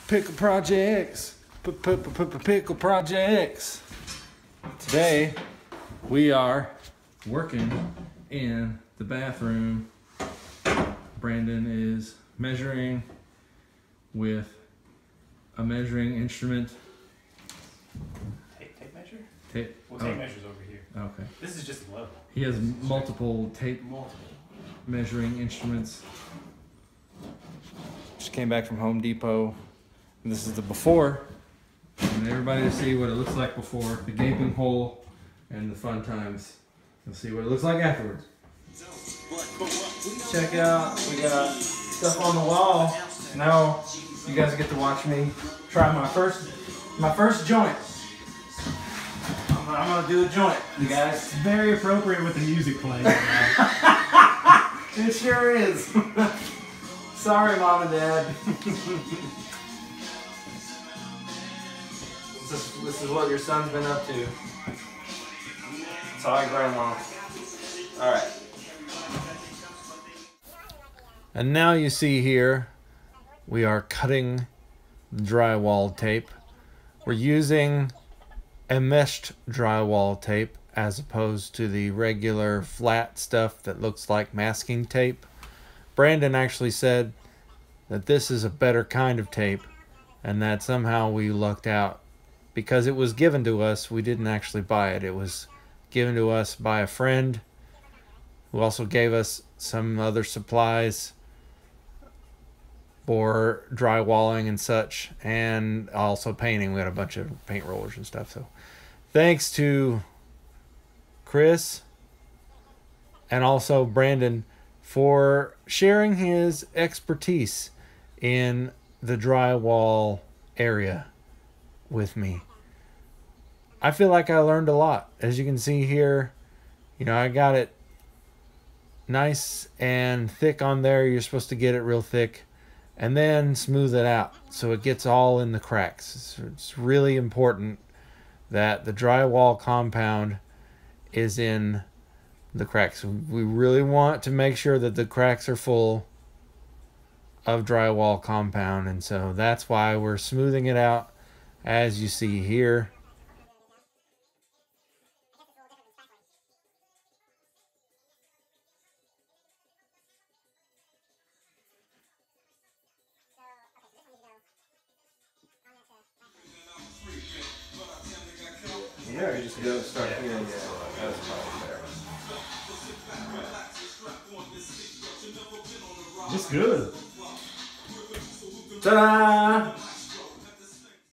Pickle projects. Pickle projects. Today we are working in the bathroom. Brandon is measuring with a measuring instrument. Tape measure? Tape. Well, tape measure's over here. Okay. This is just low. He has multiple tape measuring instruments. Just came back from Home Depot. And this is the before. And everybody to see what it looks like before. The gaping hole and the fun times. You'll see what it looks like afterwards. Check out, we got stuff on the wall. Now you guys get to watch me try my first joint. I'm gonna do a joint, you guys. It's very appropriate with the music playing. It sure is. Sorry, Mom and Dad. This is what your son's been up to. Sorry, Grandma. All right. And now you see here, we are cutting the drywall tape. We're using a meshed drywall tape as opposed to the regular flat stuff that looks like masking tape. Brandon actually said that this is a better kind of tape and that somehow we lucked out because it was given to us. We didn't actually buy it. It was given to us by a friend who also gave us some other supplies for drywalling and such, and also painting. We had a bunch of paint rollers and stuff. So thanks to Chris and also Brandon for sharing his expertise in the drywall area with me. I feel like I learned a lot. As you can see here, you know, I got it nice and thick on there. You're supposed to get it real thick and then smooth it out so it gets all in the cracks. It's really important that the drywall compound is in the cracks. We really want to make sure that the cracks are full of drywall compound, and so that's why we're smoothing it out as you see here. Yeah, you just go start here. Yeah, that's probably there. It's good. Ta-da!